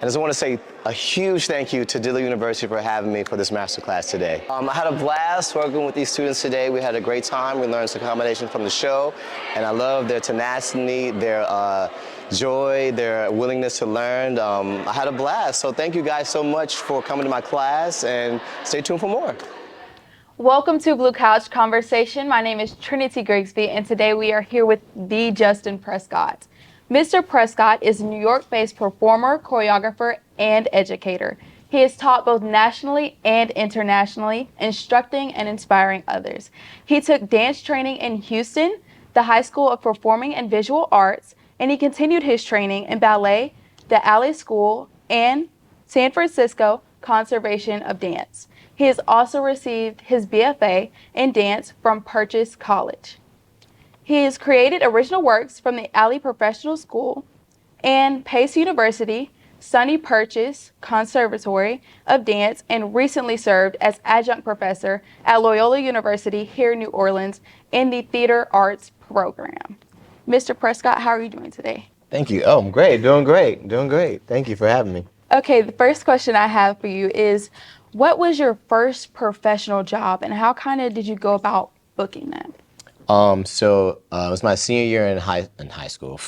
And I just want to say a huge thank you to Dillard University for having me for this masterclass today. I had a blast working with these students today. We had a great time. We learned some combination from the show, and I love their tenacity, their joy, their willingness to learn. I had a blast, so thank you guys so much for coming to my class, and stay tuned for more. Welcome to Blue Couch Conversation. My name is Trinity Grisby, and today we are here with the Justin Prescott. Mr. Prescott is a New York-based performer, choreographer, and educator. He has taught both nationally and internationally, instructing and inspiring others. He took dance training in Houston, the High School of Performing and Visual Arts, and he continued his training in ballet, the Alley School, and San Francisco Conservation of Dance. He has also received his BFA in dance from Purchase College. He has created original works from the Alley Professional School and Pace University, SUNY Purchase Conservatory of Dance, and recently served as adjunct professor at Loyola University here in New Orleans in the Theater Arts program. Mr. Prescott, how are you doing today? Thank you. Oh, I'm great. Doing great. Thank you for having me. Okay, the first question I have for you is, what was your first professional job, and how kind of did you go about booking that? It was my senior year in high school,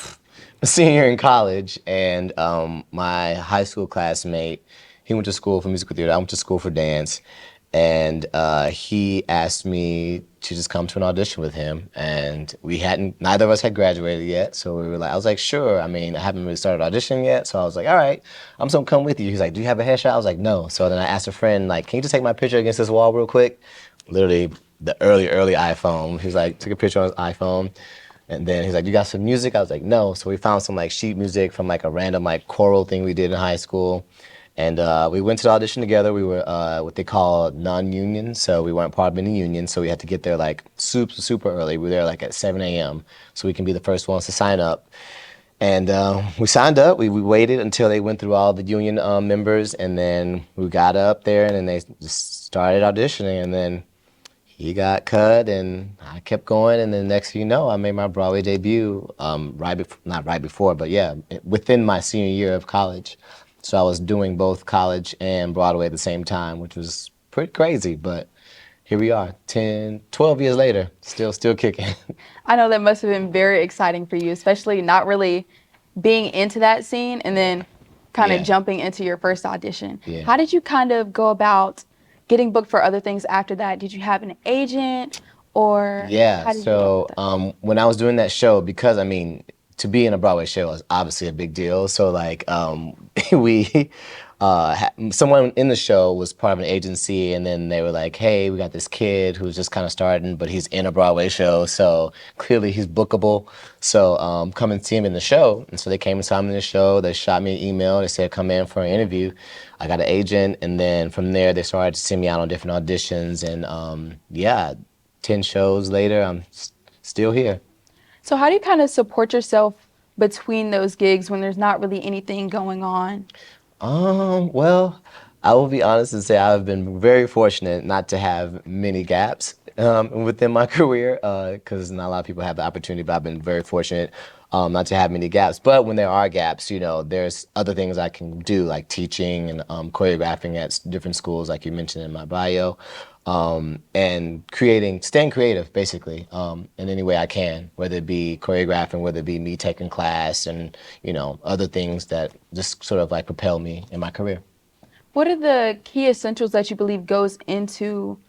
my senior year in college, and my high school classmate, he went to school for musical theater. I went to school for dance, and he asked me to just come to an audition with him, and neither of us had graduated yet, so I was like, sure. I mean, I haven't really started auditioning yet, so I was like, all right, I'm just gonna come with you. He's like, do you have a headshot? I was like, no. So then I asked a friend, like, can you just take my picture against this wall real quick? Literally the early iPhone. He's like, took a picture on his iPhone, and then he's like, you got some music? I was like, no. So we found some like sheet music from like a random like choral thing we did in high school. And we went to the audition together. We were what they call non-union, so we weren't part of any union, so we had to get there like super early. We were there like at 7 a.m. so we can be the first ones to sign up. And we signed up. We waited until they went through all the union members, and then we got up there, and then they just started auditioning, and then he got cut, and I kept going, and then next thing you know, I made my Broadway debut not right before, but yeah, within my senior year of college. So I was doing both college and Broadway at the same time, which was pretty crazy, but here we are, 12 years later, still kicking. I know that must have been very exciting for you, especially not really being into that scene and then kind of jumping into your first audition. Yeah. How did you kind of go about getting booked for other things after that? Did you have an agent, or Yeah, how did you go about that? when I was doing that show, because I mean, to be in a Broadway show is obviously a big deal. So like, someone in the show was part of an agency, and then they were like, hey, we got this kid who's just kind of starting, but he's in a Broadway show, so clearly he's bookable. So come and see him in the show. And so they came and saw him in the show. They shot me an email. They said, come in for an interview. I got an agent, and then from there, they started to send me out on different auditions. And 10 shows later, I'm still here. So how do you kind of support yourself between those gigs when there's not really anything going on? Well, I will be honest and say I've been very fortunate not to have many gaps within my career, because not a lot of people have the opportunity, but I've been very fortunate not to have many gaps. But when there are gaps, you know, there's other things I can do, like teaching and choreographing at different schools, like you mentioned in my bio. And staying creative, basically, in any way I can, whether it be choreographing, whether it be me taking class, and, you know, other things that just sort of like propel me in my career. What are the key essentials that you believe goes into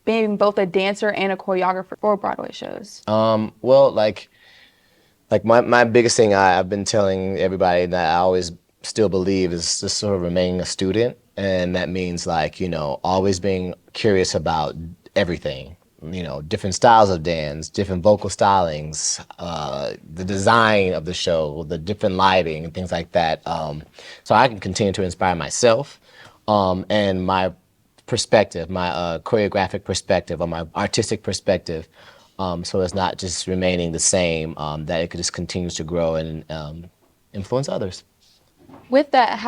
being both a dancer and a choreographer for Broadway shows? Well, like my biggest thing I've been telling everybody that I always still believe is just sort of remaining a student. And that means, like, you know, always being curious about everything, you know, different styles of dance, different vocal stylings, the design of the show, the different lighting and things like that. So I can continue to inspire myself and my perspective, my choreographic perspective or my artistic perspective. So it's not just remaining the same, that it just continues to grow and influence others. With that,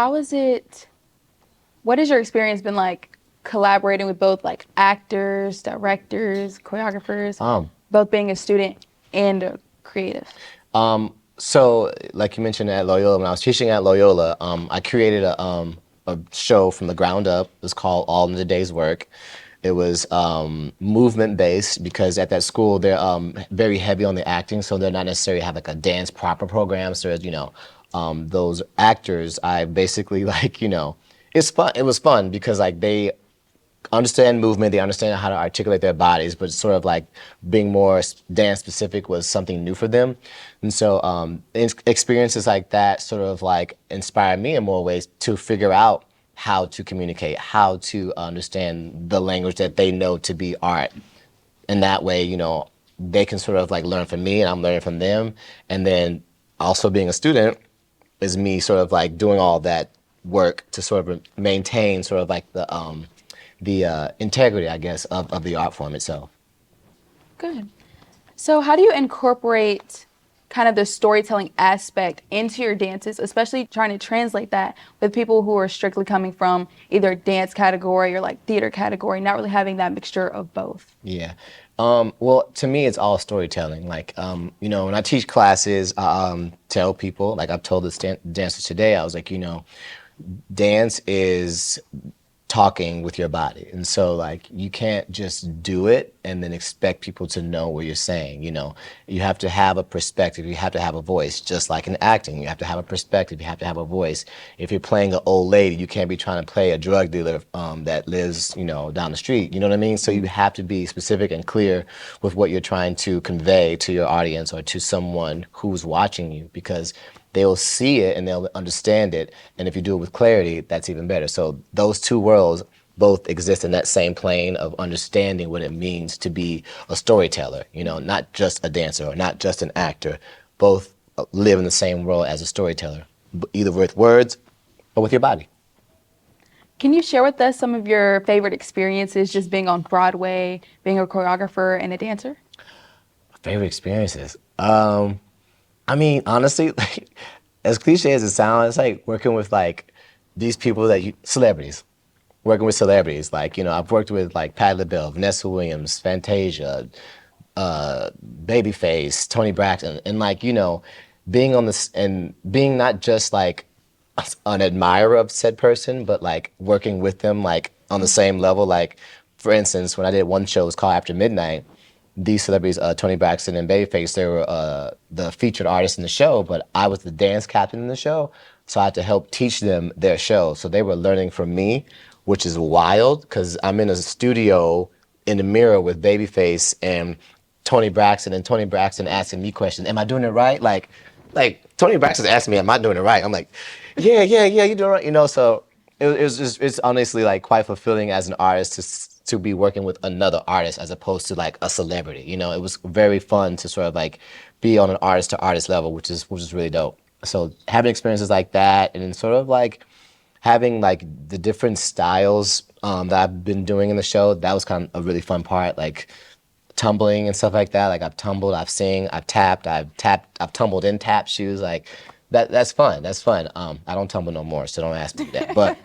what has your experience been like collaborating with both like actors, directors, choreographers, both being a student and a creative? So, like you mentioned at Loyola, when I was teaching at Loyola, I created a show from the ground up. It was called All in the Day's Work. It was movement based because at that school they're very heavy on the acting, so they're not necessarily have like a dance proper program. So, those actors, I basically it's fun. It was fun because like they understand movement, they understand how to articulate their bodies, but sort of like being more dance specific was something new for them. And so experiences like that sort of like inspired me in more ways to figure out how to communicate, how to understand the language that they know to be art. And that way, they can sort of like learn from me and I'm learning from them. And then also being a student is me sort of like doing all that work to sort of maintain sort of like the integrity, I guess, of the art form itself. Good. So, how do you incorporate kind of the storytelling aspect into your dances, especially trying to translate that with people who are strictly coming from either dance category or like theater category, not really having that mixture of both? Yeah. Well, to me, it's all storytelling. Like, when I teach classes, I tell people, like I've told the dancers today, I was like, dance is talking with your body. And so like you can't just do it and then expect people to know what you're saying, You have to have a perspective, you have to have a voice, just like in acting. You have to have a perspective, you have to have a voice. If you're playing an old lady, you can't be trying to play a drug dealer that lives, down the street. You know what I mean? So you have to be specific and clear with what you're trying to convey to your audience or to someone who's watching you because they'll see it and they'll understand it. And if you do it with clarity, that's even better. So those two worlds both exist in that same plane of understanding what it means to be a storyteller, not just a dancer or not just an actor. Both live in the same role as a storyteller, either with words or with your body. Can you share with us some of your favorite experiences just being on Broadway, being a choreographer and a dancer? Favorite experiences. I mean, honestly, like, as cliche as it sounds, it's like working with like these people celebrities, working with celebrities. Like, I've worked with like Patti LaBelle, Vanessa Williams, Fantasia, Babyface, Tony Braxton, and like, being on this and being not just like an admirer of said person, but like working with them like on the same level. Like, for instance, when I did one show, it was called After Midnight. These celebrities, Tony Braxton and Babyface, they were the featured artists in the show, but I was the dance captain in the show, so I had to help teach them their show. So they were learning from me, which is wild because I'm in a studio in the mirror with Babyface and Tony Braxton asking me questions. Am I doing it right? Like Tony Braxton's asking me, am I doing it right? I'm like, yeah, you're doing it right. So it was just, it's honestly like quite fulfilling as an artist to be working with another artist as opposed to like a celebrity. It was very fun to sort of like be on an artist to artist level, which is really dope. So having experiences like that and then sort of like having like the different styles that I've been doing in the show, that was kind of a really fun part. Like tumbling and stuff like that. Like I've tumbled, I've sing, I've tumbled in tap shoes. Like that's fun. That's fun. I don't tumble no more, so don't ask me that. But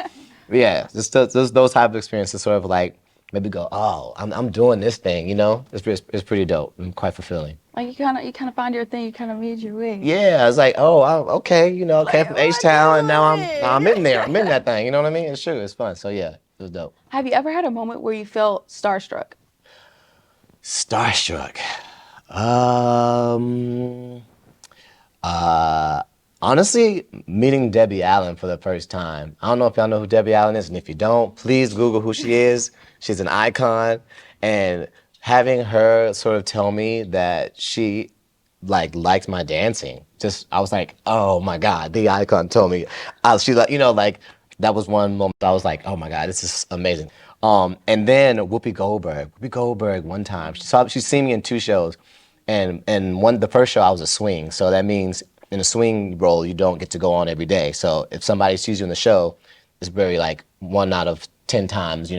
yeah, just those type of experiences sort of like maybe go, oh, I'm doing this thing. It's pretty dope and quite fulfilling. Like you kind of find your thing, you kind of made your way. Yeah, I was like, oh, okay, I came Like, from H what Town and now I'm you in there. I'm doing? in that thing. You know what I mean? It's true. It's fun. So yeah, it was dope. Have you ever had a moment where you felt starstruck? Starstruck. Um, Honestly, meeting Debbie Allen for the first time. I don't know if y'all know who Debbie Allen is, and if you don't, please Google who she is. She's an icon, and having her sort of tell me that she liked my dancing, just I was like, oh my God, the icon told me. She like like that was one moment I was like, oh my God, this is amazing. And then Whoopi Goldberg one time she's seen me in two shows, and the first show I was a swing, so that means in a swing role you don't get to go on every day. So if somebody sees you in the show, it's very like 1 out of 10 times.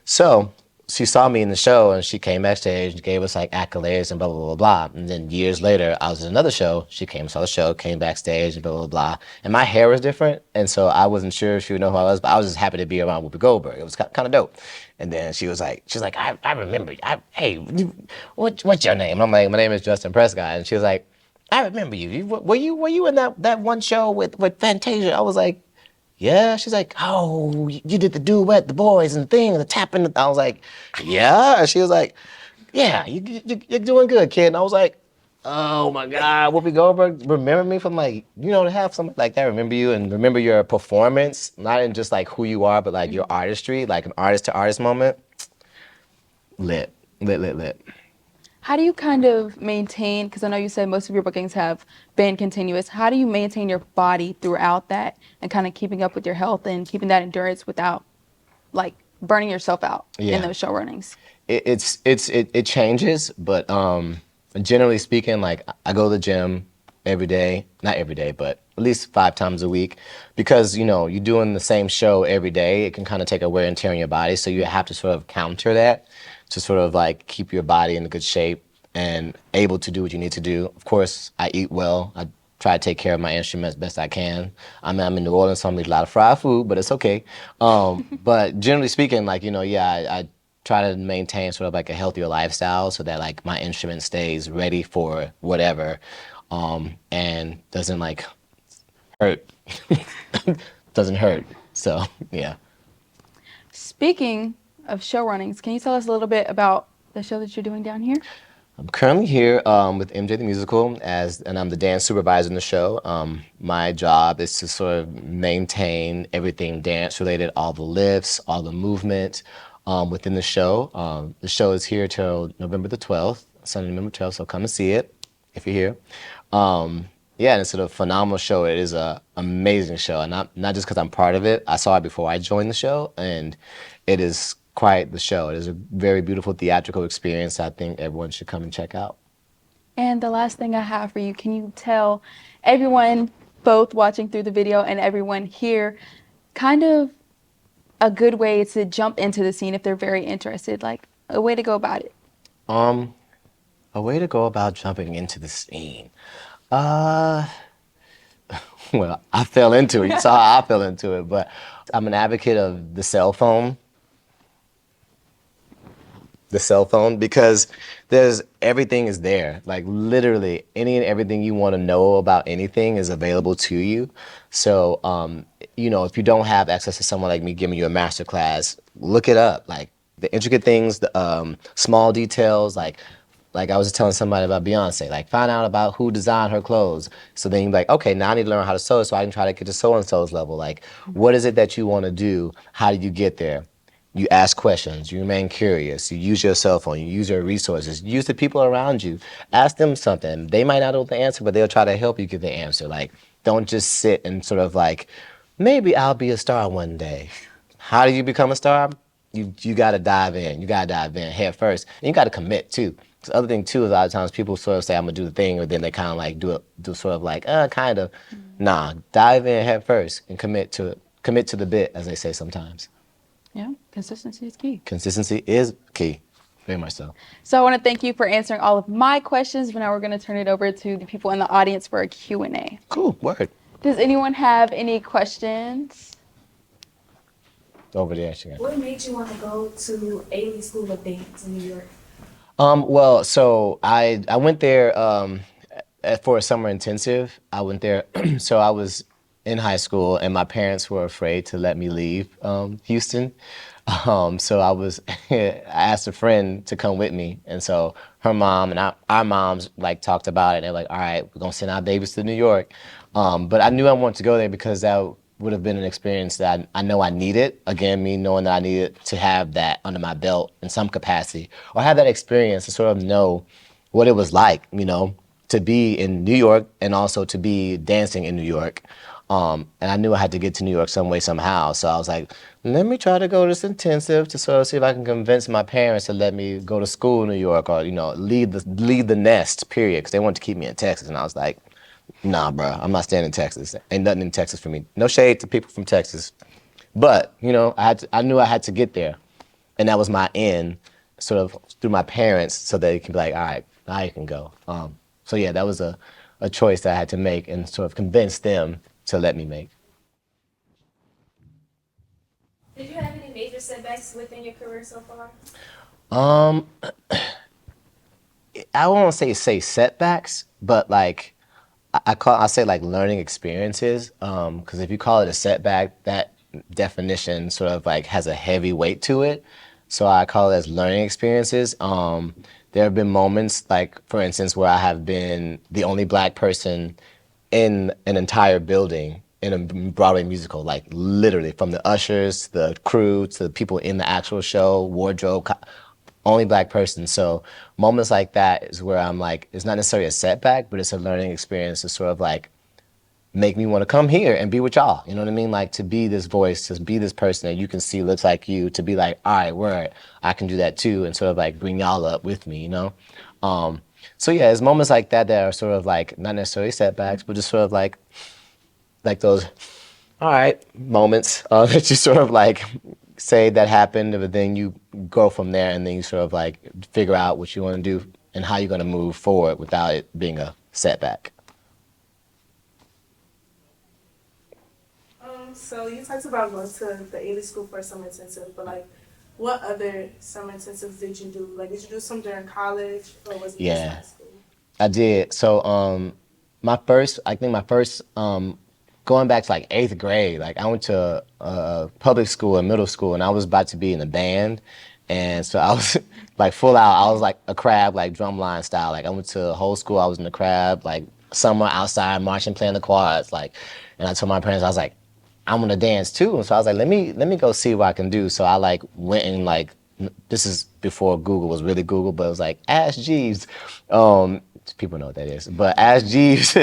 So she saw me in the show and she came backstage and gave us like accolades and blah, blah, blah, blah. And then years later, I was in another show. She came, saw the show, came backstage and blah, blah, blah. And my hair was different. And so I wasn't sure if she would know who I was, but I was just happy to be around Whoopi Goldberg. It was kind of dope. And then she's like, I remember, hey, what's your name? And I'm like, my name is Justin Prescott. And she was like, I remember you. Were you in that one show with Fantasia? I was like, yeah. She's like, oh, you did the duet, the boys and thing, the tapping. I was like, yeah. And she was like, yeah, you're doing good, kid. And I was like, oh my God, Whoopi Goldberg, remember me from like, to have something like that, remember you and remember your performance, not in just like who you are, but like your artistry, like an artist to artist moment. Lit, lit, lit, lit. How do you kind of maintain, because I know you said most of your bookings have been continuous, how do you maintain your body throughout that and kind of keeping up with your health and keeping that endurance without like burning yourself out in Yeah. those show runnings? It changes, but generally speaking, like I go to the gym every day, not every day, but at least 5 times a week, because you're doing the same show every day. It can kind of take a wear and tear on your body, so you have to sort of counter that to sort of like keep your body in good shape and able to do what you need to do. Of course, I eat well. I try to take care of my instruments best I can. I mean, I'm in New Orleans, so I'm eating a lot of fried food, but it's okay. But generally speaking, like, yeah, I try to maintain sort of like a healthier lifestyle so that like my instrument stays ready for whatever, and doesn't like hurt. Doesn't hurt. So, yeah. Speaking of show runnings, can you tell us a little bit about the show that you're doing down here? I'm currently here with MJ the Musical, and I'm the dance supervisor in the show. My job is to sort of maintain everything dance related, all the lifts, all the movement within the show. The show is here till November the 12th, Sunday, November 12th, so come and see it if you're here. Yeah, and it's a phenomenal show. It is an amazing show, and not just because I'm part of it. I saw it before I joined the show, and it is quite the show. It is a very beautiful theatrical experience I think everyone should come and check out. And the last thing I have for you, can you tell everyone, both watching through the video and everyone here, kind of a good way to jump into the scene if they're very interested, like a way to go about it? Um, a way to go about jumping into the scene. Uh, well, I fell into it. You saw how I fell into it, but I'm an advocate of the cell phone. The cell phone, because everything is there. Like literally any and everything you want to know about anything is available to you. So, if you don't have access to someone like me giving you a master class, look it up. Like the intricate things, the small details, like I was just telling somebody about Beyonce, like find out about who designed her clothes. So then you're like, okay, now I need to learn how to sew so I can try to get to so-and-so's level. Like, what is it that you want to do? How do you get there? You ask questions, you remain curious, you use your cell phone, you use your resources, use the people around you. Ask them something. They might not know the answer, but they'll try to help you get the answer. Like, don't just sit and sort of like, maybe I'll be a star one day. How do you become a star? You gotta dive in. You gotta dive in head first. And you gotta commit too. The other thing too is a lot of times people sort of say I'm gonna do the thing, or then they kind of like do sort of like kind of. Nah, dive in head first and commit to the bit, as they say sometimes. Yeah, consistency is key. Consistency is key, very much so. So I want to thank you for answering all of my questions, but now we're going to turn it over to the people in the audience for a Q&A. Cool, word. Does anyone have any questions? Over there, she got. What made you want to go to Ailey School of Dance in New York? Well, so I went there for a summer intensive. I went there, so I was in high school, and my parents were afraid to let me leave Houston. So I asked a friend to come with me, and so her mom and our moms like talked about it. They're like, "All right, we're gonna send our babies to New York." But I knew I wanted to go there because that would have been an experience that I know I needed. Again, me knowing that I needed to have that under my belt in some capacity, or have that experience to sort of know what it was like, to be in New York and also to be dancing in New York. And I knew I had to get to New York some way, somehow. So I was like, let me try to go to this intensive to sort of see if I can convince my parents to let me go to school in New York, or, leave the nest, period, because they wanted to keep me in Texas. And I was like, nah, bro, I'm not staying in Texas. Ain't nothing in Texas for me. No shade to people from Texas. But, I knew I had to get there. And that was my end, sort of through my parents, so they can be like, all right, now you can go. So yeah, that was a choice that I had to make and sort of convince them to let me make. Did you have any major setbacks within your career so far? Um, I won't say setbacks, but like I say like learning experiences, because if you call it a setback, that definition sort of like has a heavy weight to it. So I call it as learning experiences. There have been moments, like for instance, where I have been the only black person in an entire building in a Broadway musical, like literally from the ushers, the crew, to the people in the actual show, wardrobe, only black person. So moments like that is where I'm like, it's not necessarily a setback, but it's a learning experience to sort of like make me want to come here and be with y'all. You know what I mean? Like to be this voice, to be this person that you can see looks like you, to be like, all right, word, I can do that too, and sort of like bring y'all up with me, you know? So yeah, it's moments like that that are sort of like not necessarily setbacks, but just sort of like those all right moments that you sort of like say that happened, but then you go from there and then you sort of like figure out what you want to do and how you're going to move forward without it being a setback. So you talked about going to the A.L.E. school for a summer intensive, but like, what other summer intensives did you do? Like, did you do some during college, or was it just Yeah, high school? I did. So I think my first going back to like 8th grade, like I went to public school and middle school, and I was about to be in a band, and so I was like full out. I was like a crab, like drumline style. Like I went to the whole school. I was in the crab, like somewhere outside marching, playing the quads, like. And I told my parents, I was like, I'm gonna dance too. And so I was like, let me go see what I can do. So I like went and like this is before Google was really Google, but it was like Ask Jeeves. People know what that is, but Ask Jeeves,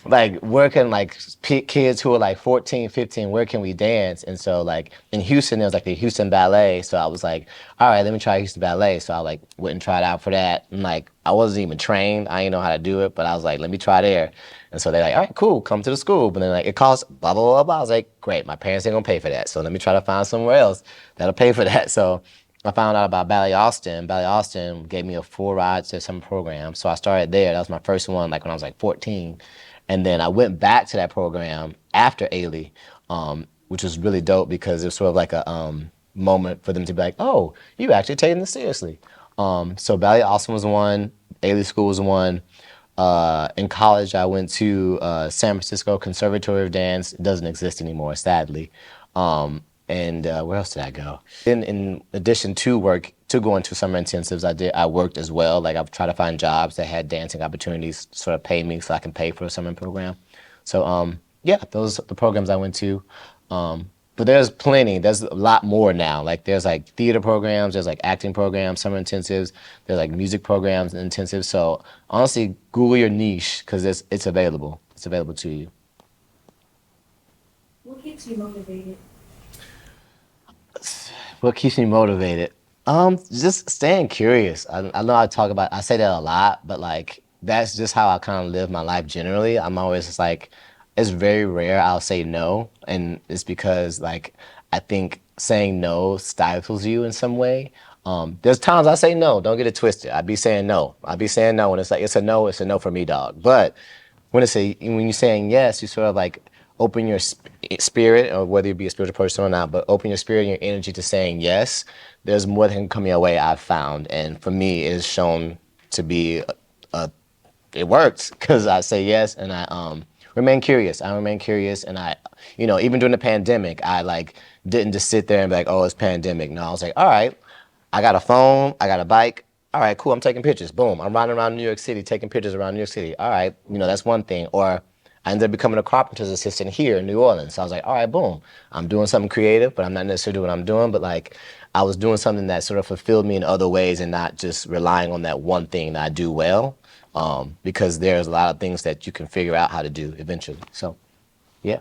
like where can like kids who are like 14, 15, where can we dance? And so like in Houston, there was like the Houston Ballet. So I was like, all right, let me try Houston Ballet. So I like went and tried out for that. And like I wasn't even trained. I didn't know how to do it, but I was like, let me try there. And so they're like, all right, cool, come to the school. But then like it costs blah, blah, blah, blah. I was like, great, my parents ain't gonna pay for that. So let me try to find somewhere else that'll pay for that. So I found out about Ballet Austin. Ballet Austin gave me a full ride to some program. So I started there. That was my first one, like when I was like 14. And then I went back to that program after Ailey, which was really dope because it was sort of like a moment for them to be like, oh, you actually taking this seriously. So Ballet Austin was one, Ailey School was one. In college, I went to San Francisco Conservatory of Dance. It doesn't exist anymore, sadly. And where else did I go? Then, in addition to work, to going to summer intensives, I worked as well. Like I've tried to find jobs that had dancing opportunities, to sort of pay me so I can pay for a summer program. So yeah, those are the programs I went to. But there's plenty. There's a lot more now. Like there's like theater programs, there's like acting programs, summer intensives, there's like music programs and intensives. So honestly, Google your niche because it's available. It's available to you. What keeps you motivated? What keeps me motivated? Just staying curious. I know I say that a lot, but like that's just how I kind of live my life generally. I'm always just like, it's very rare I'll say no, and it's because like I think saying no stifles you in some way. There's times I say no. Don't get it twisted. I'd be saying no. I'd be saying no, and it's like it's a no. It's a no for me, dog. But when you're saying yes, you sort of like open your spirit, or whether you be a spiritual person or not, but open your spirit and your energy to saying yes. There's more that can come your way, I've found, and for me, it's shown to be it works because I say yes and I remain curious. I remain curious, and even during the pandemic, I like didn't just sit there and be like, oh, it's pandemic. No, I was like, all right, I got a phone, I got a bike. All right, cool. I'm taking pictures. Boom. I'm riding around New York City, taking pictures around New York City. All right, that's one thing. Or I ended up becoming a carpenter's assistant here in New Orleans. So I was like, all right, boom. I'm doing something creative, but I'm not necessarily doing what I'm doing. But like, I was doing something that sort of fulfilled me in other ways and not just relying on that one thing that I do well. Because there's a lot of things that you can figure out how to do eventually. So, yeah.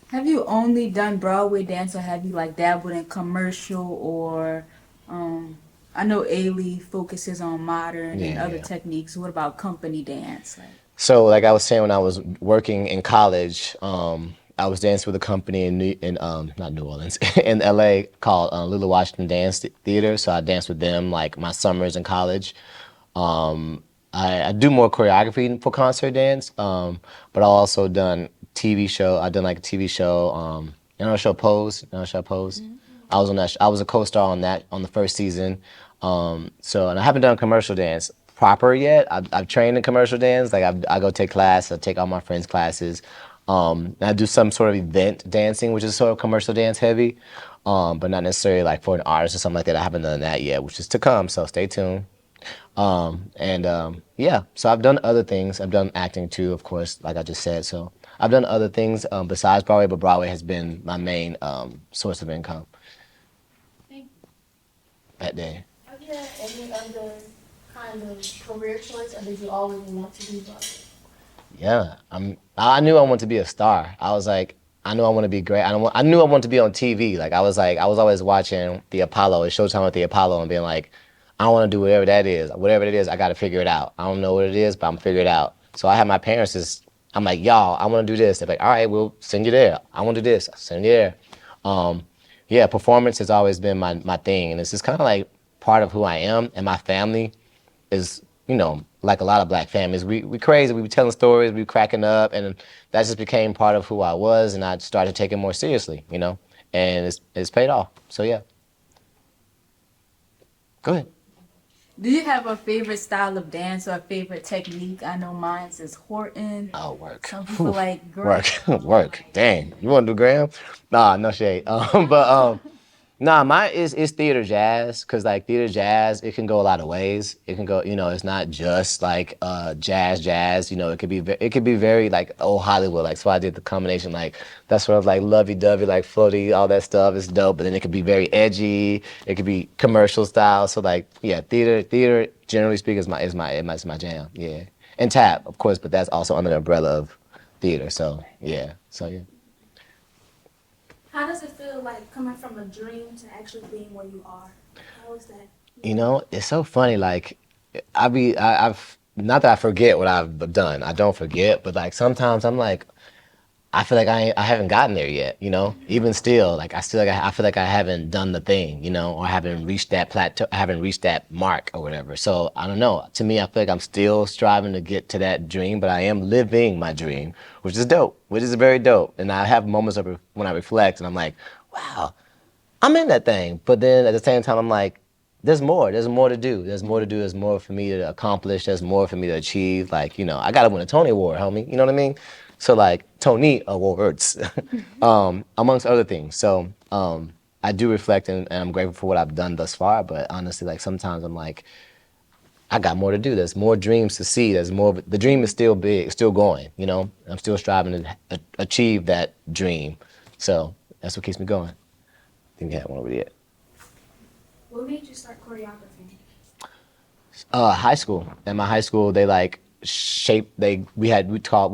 Have you only done Broadway dance, or have you like dabbled in commercial or I know Ailey focuses on modern and other Yeah. techniques. What about company dance? Like, So, like I was saying, when I was working in college, I was dancing with a company not New Orleans, in LA called Little Washington Dance Theater. So I danced with them like my summers in college. I do more choreography for concert dance, but I also done TV show. I done like a TV show. Show Pose. Show Pose. I was on that. I was a co-star on that on the first season. And I haven't done commercial dance. proper yet. I've trained in commercial dance. Like I go take class. I take all my friends' classes. And I do some sort of event dancing, which is sort of commercial dance heavy, but not necessarily like for an artist or something like that. I haven't done that yet, which is to come. So stay tuned. Yeah, so I've done other things. I've done acting too, of course, like I just said. So I've done other things besides Broadway, but Broadway has been my main source of income that day. Have you had any other kind of career choice, or did you always want to do both? Yeah, I knew I wanted to be a star. I was like, I knew I want to be great. I knew I wanted to be on TV. Like I was always watching the Apollo, at Showtime with the Apollo, and being like, I want to do whatever that is. Whatever it is, I got to figure it out. I don't know what it is, but I'm figure it out. So I had my parents just, I'm like, y'all, I want to do this. They're like, all right, we'll send you there. I want to do this. I'll send you there. Yeah, performance has always been my thing, and it's just kind of like part of who I am, and my family is, like a lot of black families, we crazy, we be telling stories, we cracking up, and that just became part of who I was, and I started taking it more seriously, and it's paid off. So yeah. Go ahead. Do you have a favorite style of dance or a favorite technique? I know mine is Horton. Oh, work. Some people Whew. like Work, Graham. work. Dang, you want to do Graham? Nah, no shade. Nah, mine is theater jazz, cause like theater jazz, it can go a lot of ways. It can go, it's not just like jazz. It could be very like old Hollywood. Like so, I did the combination like that sort of like lovey-dovey, like floaty, all that stuff is dope. But then it could be very edgy. It could be commercial style. So like, yeah, theater generally speaking is my jam. Yeah, and tap of course, but that's also under the umbrella of theater. So yeah, How does it feel like coming from a dream to actually being where you are? How is that? It's so funny. Like, I've not that I forget what I've done. I don't forget, but like sometimes I'm like, I feel like I haven't gotten there yet. Even still, like I feel like I haven't done the thing. Or haven't reached that plateau. I haven't reached that mark or whatever. So I don't know. To me, I feel like I'm still striving to get to that dream, but I am living my dream, which is dope. Which is very dope. And I have moments of when I reflect, and I'm like, wow, I'm in that thing. But then at the same time, I'm like, there's more. There's more to do. There's more to do. There's more for me to accomplish. There's more for me to achieve. Like, I got to win a Tony Award, homie. You know what I mean? So, like, Tony Awards, amongst other things. So, I do reflect, and I'm grateful for what I've done thus far. But honestly, like, sometimes I'm like, I got more to do. There's more dreams to see. There's more. The dream is still big, still going, I'm still striving to achieve that dream. So, that's what keeps me going. I think we had one over there. What made you start choreographing? High school. In my high school, they like we took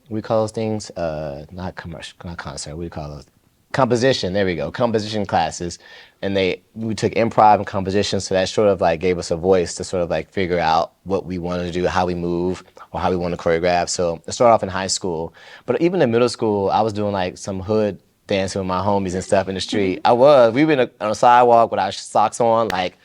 we call those things not commercial, not concert. What do you call those? Composition. There we go. Composition classes, and we took improv and composition. So that sort of like gave us a voice to sort of like figure out what we wanted to do, how we move, or how we want to choreograph. So it started off in high school, but even in middle school, I was doing like some hood dancing with my homies and stuff in the street. We were on a sidewalk with our socks on, like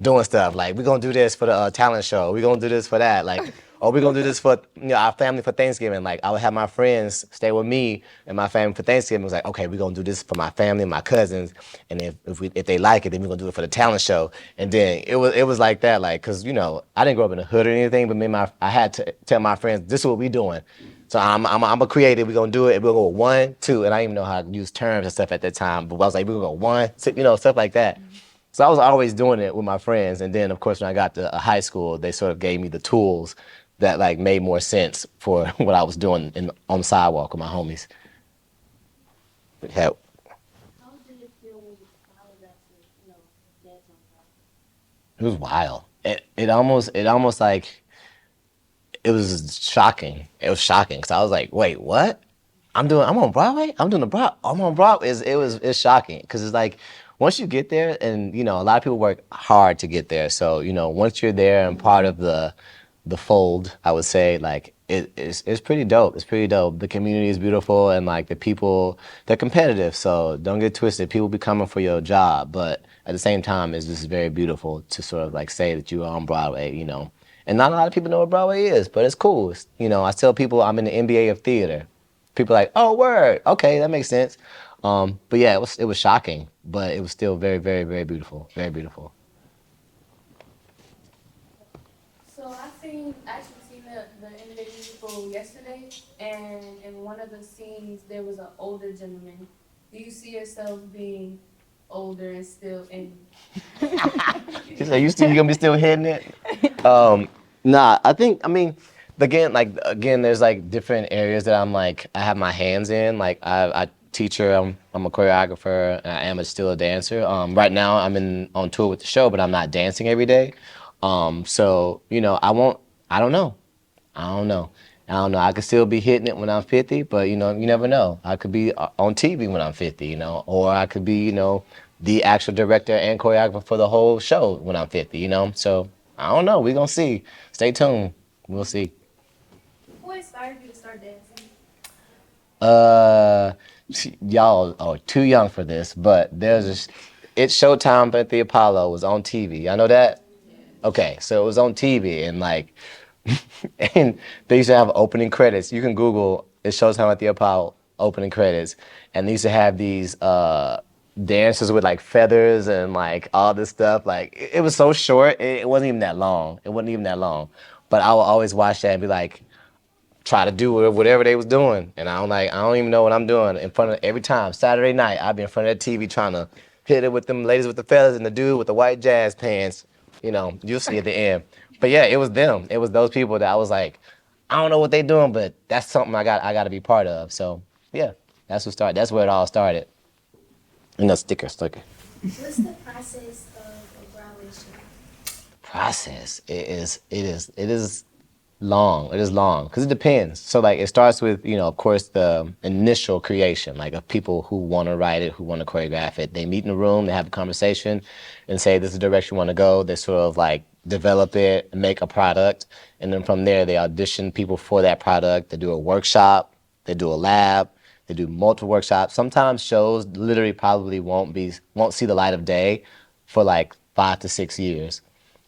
doing stuff. Like, we're gonna do this for the talent show. We're gonna do this for that. Like, or we're gonna do this for our family for Thanksgiving. Like, I would have my friends stay with me and my family for Thanksgiving. It was like, okay, we're gonna do this for my family and my cousins. And if they like it, then we're gonna do it for the talent show. And then it was like that, like, cause I didn't grow up in the hood or anything, but I had to tell my friends, this is what we doing. So I'm a creative. We're gonna do it. We'll go 1, 2, and I didn't even know how to use terms and stuff at that time. But I was like, we're gonna go 1, 2, stuff like that. So I was always doing it with my friends. And then, of course, when I got to high school, they sort of gave me the tools that like made more sense for what I was doing on the sidewalk with my homies. It helped. How did it feel when you found out to, dance on top? It was wild. It almost like it was shocking. It was shocking because I was like, wait, what? I'm on Broadway? I'm on Broadway. It's shocking because it's like once you get there, and a lot of people work hard to get there. So once you're there and part of the fold, I would say like it's pretty dope. It's pretty dope. The community is beautiful, and like the people, they're competitive. So don't get twisted. People be coming for your job, but at the same time, it's just very beautiful to sort of like say that you are on Broadway. And not a lot of people know what Broadway is, but it's cool. I tell people I'm in the NBA of theater. People are like, oh, word, okay, that makes sense. But yeah, it was shocking, but it was still very, very, very beautiful, very beautiful. actually seen the animated musical yesterday, and in one of the scenes there was an older gentleman. Do you see yourself being older and still in? She's like, you gonna be still hitting it? Nah, I mean, again, there's like different areas that I'm like, I have my hands in. Like, I teacher, I'm a choreographer, and I am still a dancer. Right now, on tour with the show, but I'm not dancing every day. So, I don't know. I don't know. I don't know. I could still be hitting it when I'm 50, but you never know. I could be on TV when I'm 50, or I could be, the actual director and choreographer for the whole show when I'm 50. So I don't know. We're gonna see. Stay tuned. We'll see. What inspired you to start dancing? Uh, Y'all are too young for this, but it's Showtime at the Apollo was on TV. I know that. Okay, so it was on TV and like, and they used to have opening credits. You can Google it Showtime at the Apollo opening credits, and they used to have these dancers with like feathers and like all this stuff. Like it was so short, it wasn't even that long. It wasn't even that long, but I would always watch that and be like, try to do whatever they was doing, and I don't even know what I'm doing in front of every time Saturday night. I'd be in front of that TV trying to hit it with them ladies with the feathers and the dude with the white jazz pants. You'll see at the end. But yeah, it was them. It was those people that I was like, I don't know what they doing, but that's something I got to be part of. So yeah, that's where it all started. Sticker. What's the process of a Broadway show? Process. It is long. It is long because it depends. So like it starts with of course the initial creation like of people who want to write it, who want to choreograph it. They meet in a room, they have a conversation, and say this is the direction you want to go. They sort of like develop it and make a product, and then from there they audition people for that product. They do a workshop, they do a lab, they do multiple workshops. Sometimes shows literally probably won't see the light of day for like 5 to 6 years.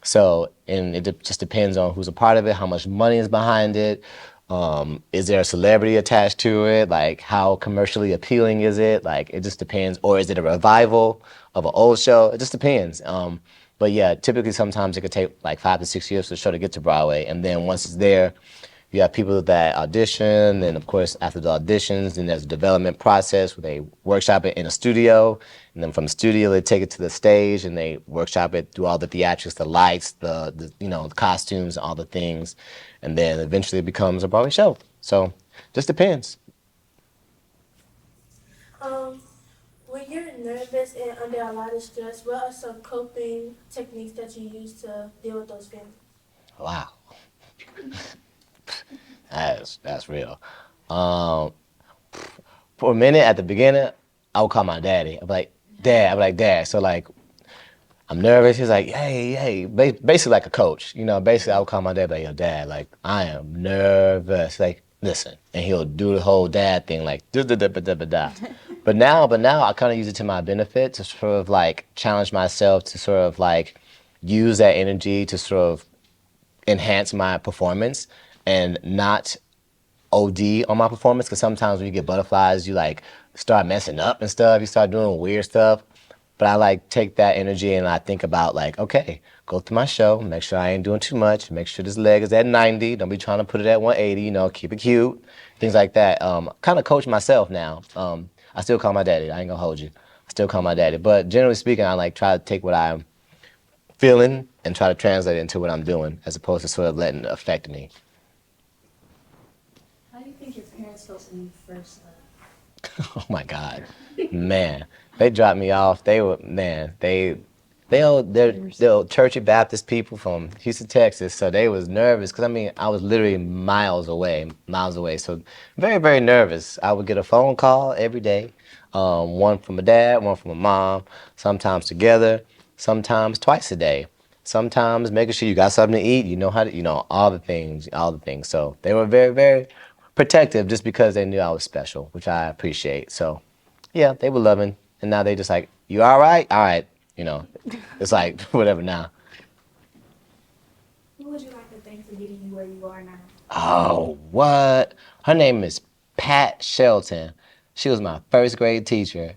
So, and just depends on who's a part of it, how much money is behind it. Is there a celebrity attached to it? Like, how commercially appealing is it? Like, it just depends. Or is it a revival of an old show? It just depends. But yeah, typically sometimes it could take like 5 to 6 years for the show to get to Broadway. And then once it's there, you have people that audition, and of course, after the auditions, then there's a development process where they workshop it in a studio, and then from the studio they take it to the stage and they workshop it, do all the theatrics, the lights, the costumes, all the things, and then eventually it becomes a Broadway show. So, just depends. When you're nervous and under a lot of stress, what are some coping techniques that you use to deal with those feelings? Wow, that's real. Um, for a minute at the beginning, I would call my daddy. I'd be like, Dad. I'd be like, Dad. So like, I'm nervous. He's like, hey, basically like a coach. Basically I would call my dad, like, yo, Dad, like, I am nervous. Like, listen. And he'll do the whole dad thing, like, da da da da da da. But now I kind of use it to my benefit to sort of like challenge myself to sort of like use that energy to sort of enhance my performance and not OD on my performance, because sometimes when you get butterflies, you like start messing up and stuff. You start doing weird stuff. But I like take that energy and I think about like, okay, go through my show, make sure I ain't doing too much, make sure this leg is at 90. Don't be trying to put it at 180. Keep it cute, things like that. Kind of coach myself now. I still call my daddy. I ain't gonna hold you. I still call my daddy. But generally speaking, I like try to take what I'm feeling and try to translate it into what I'm doing, as opposed to sort of letting it affect me. How do you think your parents felt when you first left? Oh my God, man, they dropped me off. They're Churchy Baptist people from Houston, Texas, so they was nervous because I was literally miles away. So very, very nervous. I would get a phone call every day, one from my dad, one from my mom, sometimes together, sometimes twice a day. Sometimes making sure you got something to eat, how to, all the things. So they were very, very protective just because they knew I was special, which I appreciate. So yeah, they were loving. And now they just like, you all right? All right. It's like, whatever now. Who would you like to thank for getting you where you are now? Oh, what? Her name is Pat Shelton. She was my first grade teacher.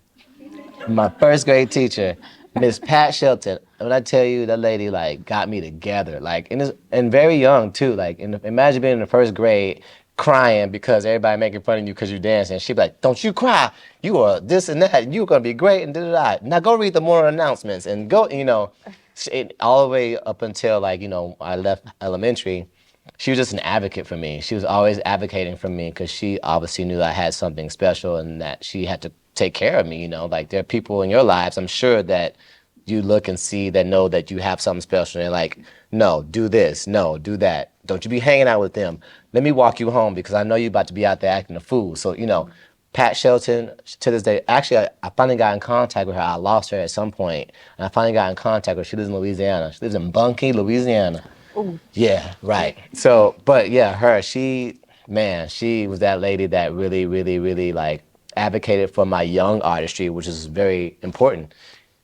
My first grade teacher. Miss Pat Shelton. When I tell you that lady like got me together, like and very young too. Like imagine being in the first grade crying because everybody making fun of you because you dancing. She'd be like, "Don't you cry. You are this and that. And you're gonna be great." And da da da. Now go read the morning announcements and go. All the way up until like I left elementary. She was just an advocate for me. She was always advocating for me because she obviously knew I had something special and that she had to take care of me. Like there are people in your lives, I'm sure that you look and see that know that you have something special. And they're like, no, do this, no, do that. Don't you be hanging out with them. Let me walk you home because I know you're about to be out there acting a fool. So, Pat Shelton, to this day, actually, I finally got in contact with her. I lost her at some point, and I finally got in contact with her. She lives in Louisiana. She lives in Bunkie, Louisiana. Ooh. Yeah, right. So, but yeah, she was that lady that really, really, really like advocated for my young artistry, which is very important.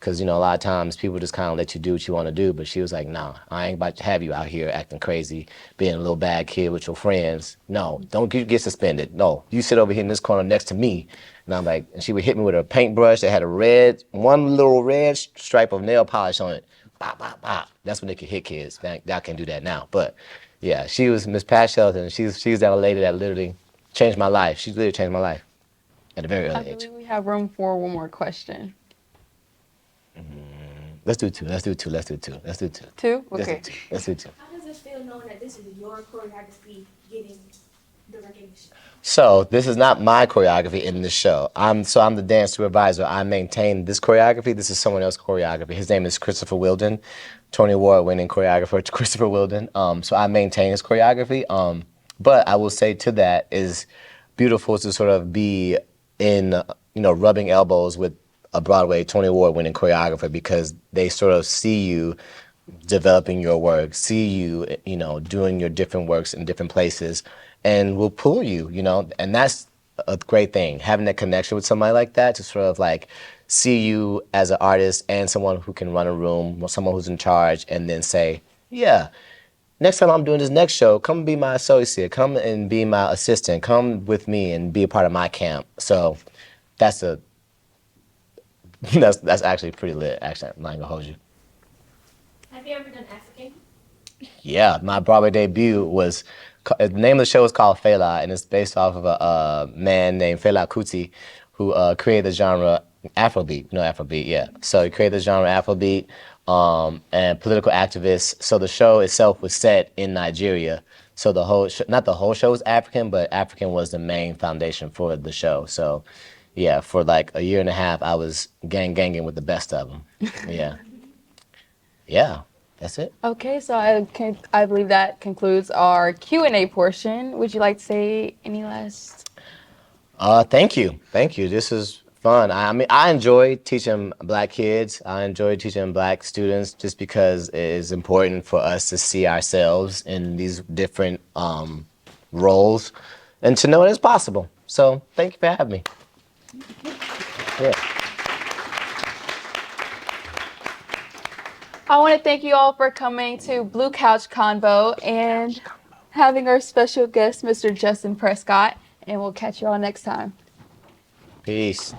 Because, a lot of times people just kind of let you do what you want to do. But she was like, nah, I ain't about to have you out here acting crazy, being a little bad kid with your friends. No, don't get suspended. No, you sit over here in this corner next to me. And I'm like, and she would hit me with a paintbrush that had one little red stripe of nail polish on it. Bop, bop, bop. That's when they could hit kids. Y'all can't do that now. But yeah, she was Miss Pat Shelton. She was that lady that literally changed my life. She literally changed my life at a very I early age. believe we have room for one more question. Let's do two. Let's do two. Two? Let's do Okay. two. Let's do two. How does it feel knowing that this is your choreography getting the recognition? So this is not my choreography in the show. I'm the dance supervisor. I maintain this choreography. This is someone else's choreography. His name is Christopher Wilden, Tony Award-winning choreographer Christopher Wilden. So I maintain his choreography. But I will say to that is beautiful to sort of be in rubbing elbows with a Broadway Tony Award-winning choreographer because they sort of see you developing your work, see you, doing your different works in different places, and will pull you, and that's a great thing. Having that connection with somebody like that to sort of like see you as an artist and someone who can run a room, someone who's in charge, and then say, yeah, next time I'm doing this next show, come be my associate, come and be my assistant, come with me and be a part of my camp. So that's that's actually pretty lit. Actually, I'm not gonna hold you. Have you ever done African? Yeah, my Broadway debut was, the name of the show is called FeFie, and it's based off of a man named Fela Kuti, who created the genre Afrobeat. You know Afrobeat, yeah. So he created the genre Afrobeat and political activist. So the show itself was set in Nigeria. So the whole, not the whole show was African, but African was the main foundation for the show. So yeah, for like a year and a half, I was ganging with the best of them. Yeah. Yeah, that's it. Okay, so I believe that concludes our Q&A portion. Would you like to say any last? Thank you. This is fun. I mean, I enjoy teaching Black kids. I enjoy teaching Black students just because it is important for us to see ourselves in these different roles and to know it is possible. So thank you for having me. Yeah. I want to thank you all for coming to Blue Couch Convo and having our special guest, Mr. Justin Prescott, and we'll catch you all next time. Peace.